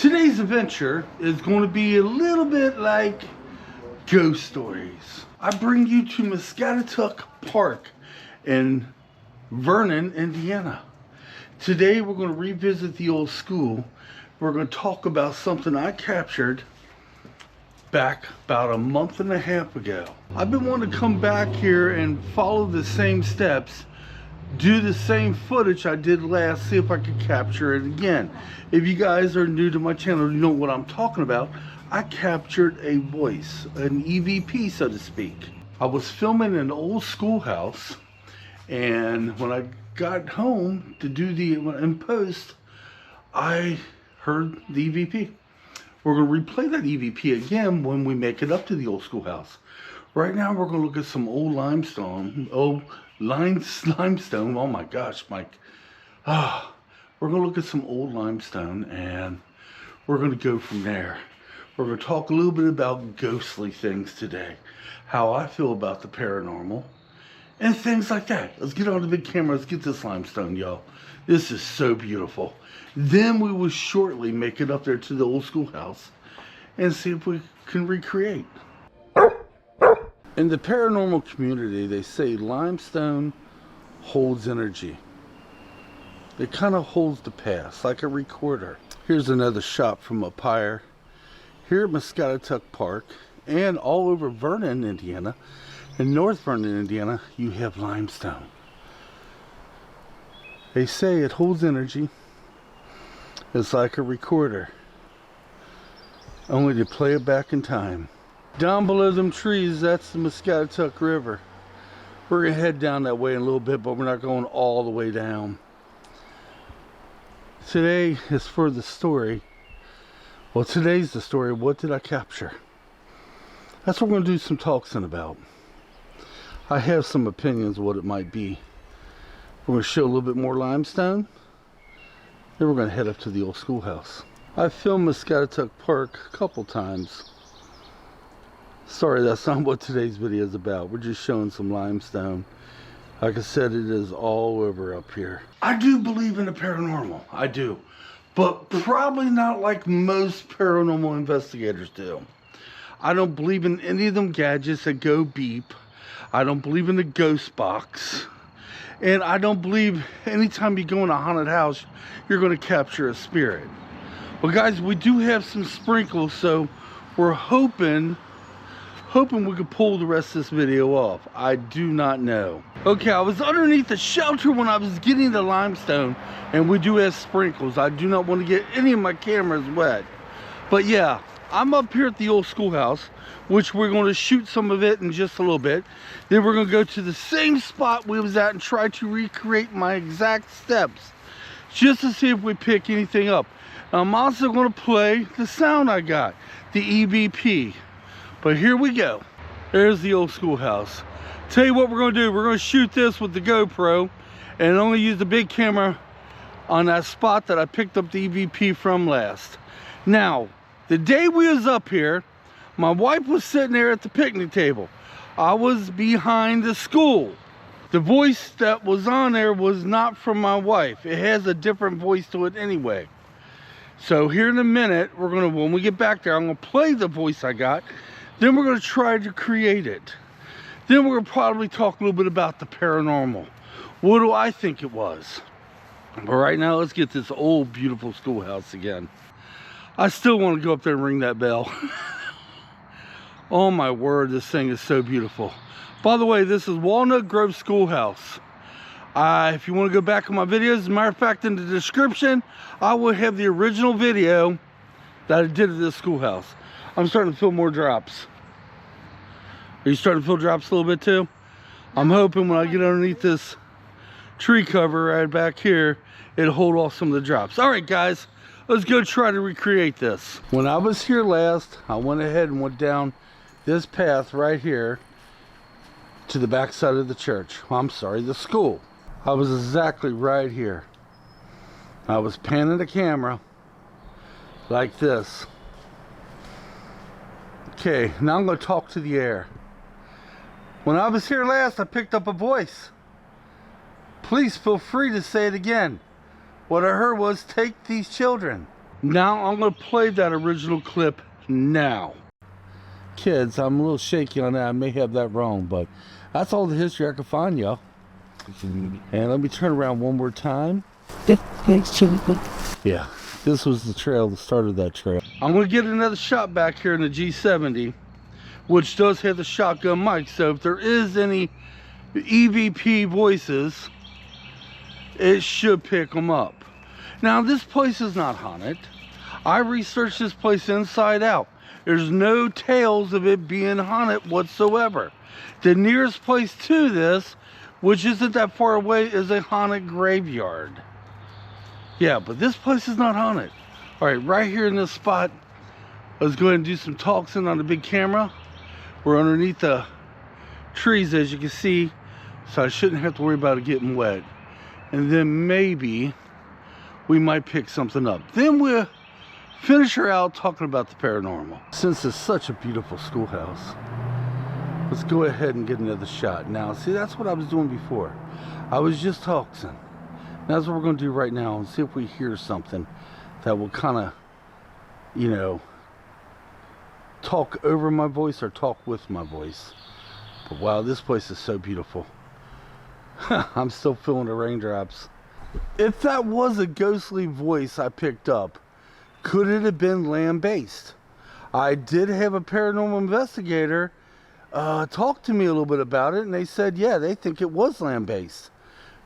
Today's adventure is going to be a little bit like ghost stories. I bring you to Muscatatuck Park in Vernon, Indiana. Today we're going to revisit the old school. We're going to talk about something I captured back about a month and a half ago. I've been wanting to come back here and follow the same steps, do the same footage I did last, see if I could capture it again. If you guys are new to my channel, you know what I'm talking about. I captured a voice, an EVP so to speak. I was filming an old schoolhouse, and when I got home to do in post, I heard the EVP. We're going to replay that EVP again when we make it up to the old schoolhouse. Right now we're going to look at some old limestone, limestone, oh my gosh, Mike. We're going to look at some old limestone and we're going to go from there. We're going to talk a little bit about ghostly things today, how I feel about the paranormal, and things like that. Let's get on the big camera, let's get this limestone, y'all. This is so beautiful. Then we will shortly make it up there to the old schoolhouse and see if we can recreate. In the paranormal community, they say limestone holds energy. It kind of holds the past, like a recorder. Here's another shot from up higher. Here at Muscatatuck Park, and all over Vernon, Indiana, in North Vernon, Indiana, you have limestone. They say it holds energy. It's like a recorder, only to play it back in time. Down below them trees, that's the Muscatatuck River. We're gonna head down that way in a little bit, but we're not going all the way down. Today is for the story. Well, today's the story. What did I capture? That's what we're gonna do some talking about. I have some opinions of what it might be. We're gonna show a little bit more limestone. Then we're gonna head up to the old schoolhouse. I've filmed Muscatatuck Park a couple times. Sorry, that's not what today's video is about. We're just showing some limestone. Like I said, it is all over up here. I do believe in the paranormal. I do. But probably not like most paranormal investigators do. I don't believe in any of them gadgets that go beep. I don't believe in the ghost box. And I don't believe anytime you go in a haunted house, you're going to capture a spirit. Well, guys, we do have some sprinkles, so we're hoping we could pull the rest of this video off. I do not know. Okay, I was underneath the shelter when I was getting the limestone, and we do have sprinkles. I do not want to get any of my cameras wet. But yeah, I'm up here at the old schoolhouse, which we're going to shoot some of it in just a little bit. Then we're going to go to the same spot we was at and try to recreate my exact steps, just to see if we pick anything up. I'm also going to play the sound I got, the EVP. But here we go. There's the old schoolhouse. Tell you what we're going to do. We're going to shoot this with the GoPro and only use the big camera on that spot that I picked up the EVP from last. Now, the day we was up here, my wife was sitting there at the picnic table. I was behind the school. The voice that was on there was not from my wife. It has a different voice to it anyway. So here in a minute, when we get back there, I'm going to play the voice I got. Then we're going to try to create it. Then we're going to probably talk a little bit about the paranormal. What do I think it was? But right now, let's get this old, beautiful schoolhouse again. I still want to go up there and ring that bell. Oh my word, this thing is so beautiful. By the way, this is Walnut Grove Schoolhouse. If you want to go back on my videos, as a matter of fact, in the description, I will have the original video that I did at this schoolhouse. I'm starting to feel more drops. Are you starting to feel drops a little bit too? I'm hoping when I get underneath this tree cover right back here, it'll hold off some of the drops. All right, guys, let's go try to recreate this. When I was here last, I went ahead and went down this path right here to the back side of the church. I'm sorry, the school. I was exactly right here. I was panning the camera like this. Okay, now I'm going to talk to the air. When I was here last, I picked up a voice. Please feel free to say it again. What I heard was, take these children. Now I'm going to play that original clip now. Kids, I'm a little shaky on that. I may have that wrong, but that's all the history I can find, y'all. And let me turn around one more time. Yeah, this was the trail, the start of that trail. I'm going to get another shot back here in the G70, which does have the shotgun mic. So if there is any EVP voices, it should pick them up. Now, this place is not haunted. I researched this place inside out. There's no tales of it being haunted whatsoever. The nearest place to this, which isn't that far away, is a haunted graveyard. Yeah, but this place is not haunted. All right, right here in this spot, let's go ahead and do some talking on the big camera. We're underneath the trees, as you can see, so I shouldn't have to worry about it getting wet. And then maybe we might pick something up. Then we'll finish her out talking about the paranormal. Since it's such a beautiful schoolhouse, let's go ahead and get another shot. Now, see, that's what I was doing before. I was just talking. That's what we're going to do right now, and see if we hear something that will kind of, you know, talk over my voice or talk with my voice. But wow, this place is so beautiful. I'm still feeling the raindrops. If that was a ghostly voice I picked up, could it have been land-based? I did have a paranormal investigator talk to me a little bit about it, and they said, yeah, they think it was land-based.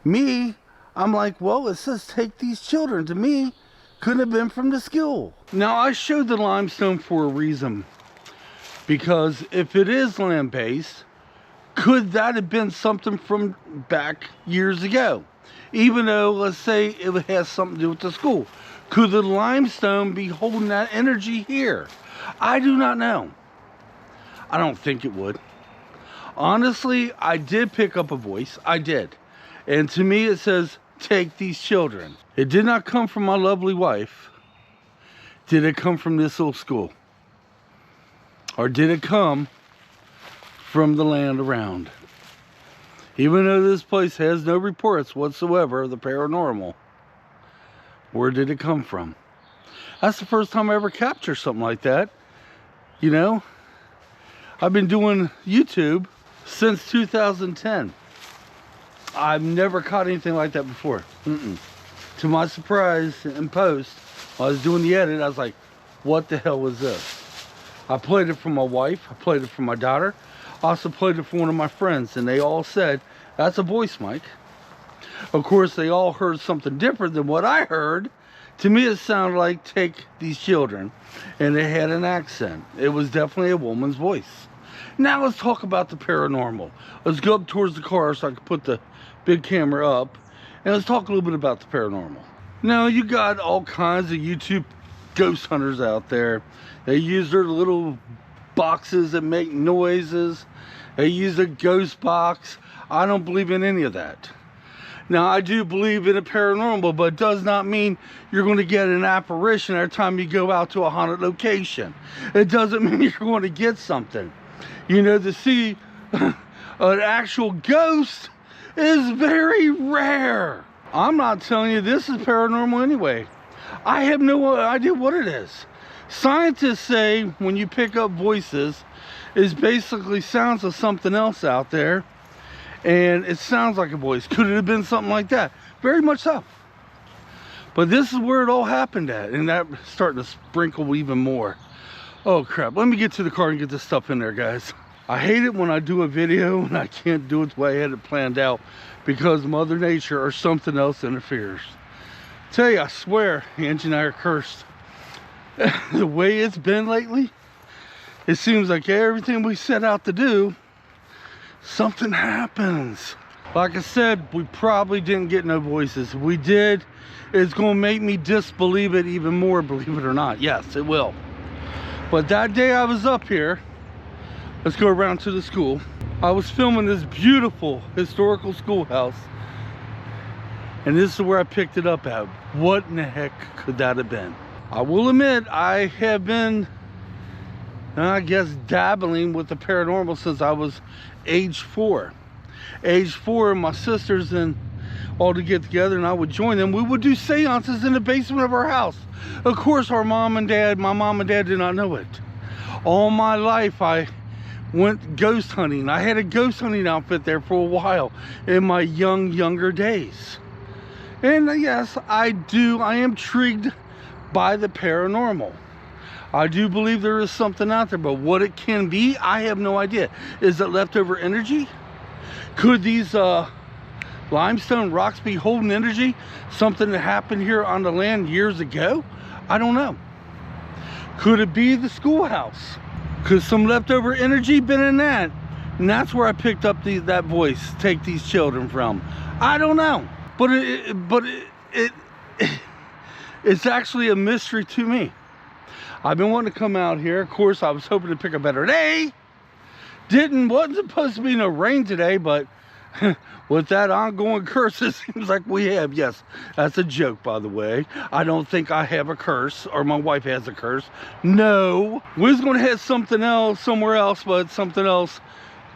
Me, I'm like, well, it says take these children. To me, couldn't have been from the school. Now, I showed the limestone for a reason, because if it is land-based, could that have been something from back years ago? Even though, let's say, it has something to do with the school. Could the limestone be holding that energy here? I do not know. I don't think it would. Honestly, I did pick up a voice. I did. And to me, it says, take these children. It did not come from my lovely wife. Did it come from this old school? Or did it come from the land around? Even though this place has no reports whatsoever of the paranormal, where did it come from? That's the first time I ever captured something like that. You know, I've been doing YouTube since 2010. I've never caught anything like that before. To my surprise, in post, while I was doing the edit, I was like, what the hell was this? I played it for my wife. I played it for my daughter. I also played it for one of my friends, and they all said, that's a voice mic. Of course, they all heard something different than what I heard. To me, it sounded like, take these children. And it had an accent. It was definitely a woman's voice. Now let's talk about the paranormal. Let's go up towards the car so I can put the big camera up. And let's talk a little bit about the paranormal. Now, you got all kinds of YouTube ghost hunters out there. They use their little boxes that make noises. They use a ghost box. I don't believe in any of that. Now, I do believe in a paranormal, but it does not mean you're going to get an apparition every time you go out to a haunted location. It doesn't mean you're going to get something. You know, to see an actual ghost is very rare. I'm not telling you this is paranormal anyway. I have no idea what it is. Scientists say when you pick up voices, it basically sounds of something else out there. And it sounds like a voice. Could it have been something like that? Very much so. But this is where it all happened at. And that's starting to sprinkle even more. Oh crap. Let me get to the car and get this stuff in there, guys. I hate it when I do a video and I can't do it the way I had it planned out, because Mother Nature or something else interferes. Tell you, I swear, Angie and I are cursed. The way it's been lately, it seems like everything we set out to do, something happens. Like I said, we probably didn't get no voices. If we did, it's going to make me disbelieve it even more, believe it or not. Yes, it will. But that day I was up here, let's go around to the school. I was filming this beautiful historical schoolhouse. And this is where I picked it up at. What in the heck could that have been? I will admit, I have been, I guess, dabbling with the paranormal since I was age 4. Age 4, my sisters and all to get together and I would join them. We would do seances in the basement of our house. Of course, my mom and dad did not know it. All my life, I went ghost hunting. I had a ghost hunting outfit there for a while in my younger days. And yes, I am intrigued by the paranormal. I do believe there is something out there, but what it can be, I have no idea. Is it leftover energy? Could these limestone rocks be holding energy? Something that happened here on the land years ago? I don't know. Could it be the schoolhouse? Could some leftover energy been in that? And that's where I picked up that voice, take these children from. I don't know. But it's actually a mystery to me. I've been wanting to come out here. Of course, I was hoping to pick a better day. Wasn't supposed to be no rain today, but with that ongoing curse, it seems like we have. Yes, that's a joke, by the way. I don't think I have a curse, or my wife has a curse. No, we was going to have something else somewhere else, but something else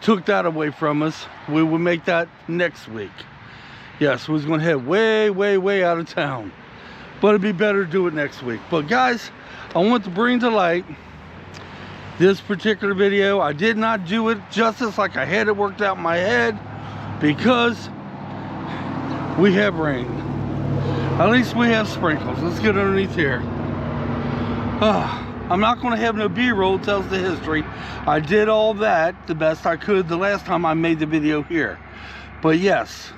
took that away from us. We will make that next week. Yes, we was going to head way out of town, but it'd be better to do it next week. But guys, I want to bring to light this particular video. I did not do it justice like I had it worked out in my head, because we have rain. At least we have sprinkles. Let's get underneath here. I'm not going to have no B-roll, tells the history. I did all that the best I could the last time I made the video here. But yes,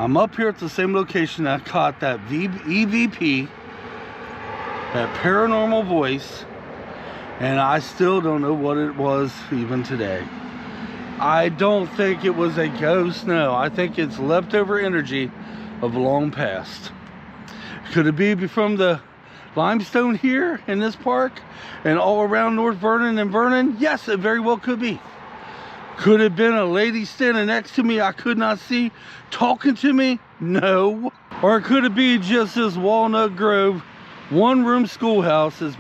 I'm up here at the same location that caught that EVP, that paranormal voice, and I still don't know what it was even today. I don't think it was a ghost, no. I think it's leftover energy of long past. Could it be from the limestone here in this park and all around North Vernon and Vernon? Yes, it very well could be. Could it have been a lady standing next to me I could not see talking to me? No. Or could it be just this Walnut Grove one-room schoolhouse was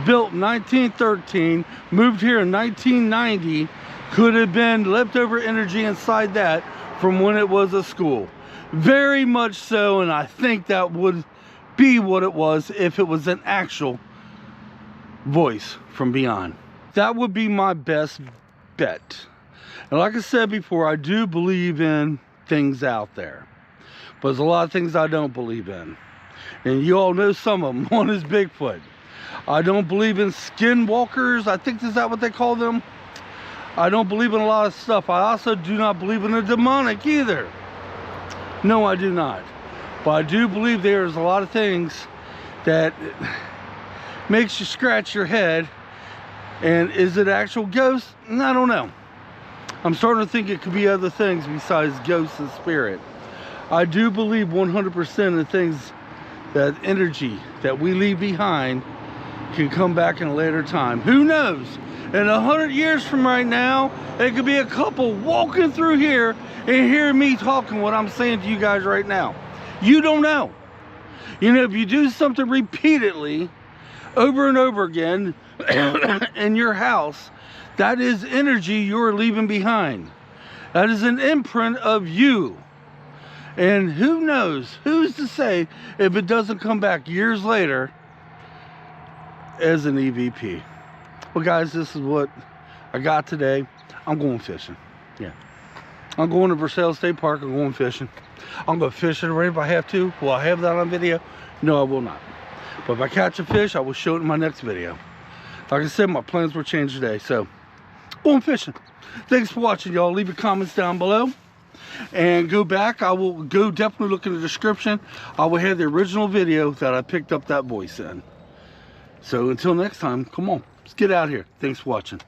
built in 1913, moved here in 1990. Could have been leftover energy inside that from when it was a school. Very much so, and I think that would be what it was if it was an actual voice from beyond. That would be my best bet. And like I said before, I do believe in things out there, but there's a lot of things I don't believe in. And you all know some of them. One is Bigfoot. I don't believe in skinwalkers. I think, is that what they call them? I don't believe in a lot of stuff. I also do not believe in the demonic either. No, I do not. But I do believe there's a lot of things that makes you scratch your head. And is it actual ghosts? I don't know. I'm starting to think it could be other things besides ghosts and spirit. I do believe 100% in the things, that energy that we leave behind can come back in a later time. Who knows? In 100 years from right now, it could be a couple walking through here and hear me talking what I'm saying to you guys right now. You don't know. You know, if you do something repeatedly over and over again in your house, that is energy you're leaving behind. That is an imprint of you. And who knows, who's to say if it doesn't come back years later as an EVP. Well guys, this is what I got today. I'm going fishing. Yeah, I'm going to Versailles State Park. I'm going fishing. I'm going to fish it right if I have to. Will I have that on video? No, I will not. But if I catch a fish, I will show it in my next video. Like I said, my plans were changed today, so going fishing. Thanks for watching, y'all. Leave your comments down below. And go back. I will go definitely look in the description. I will have the original video that I picked up that voice in. So until next time, come on, let's get out of here. Thanks for watching.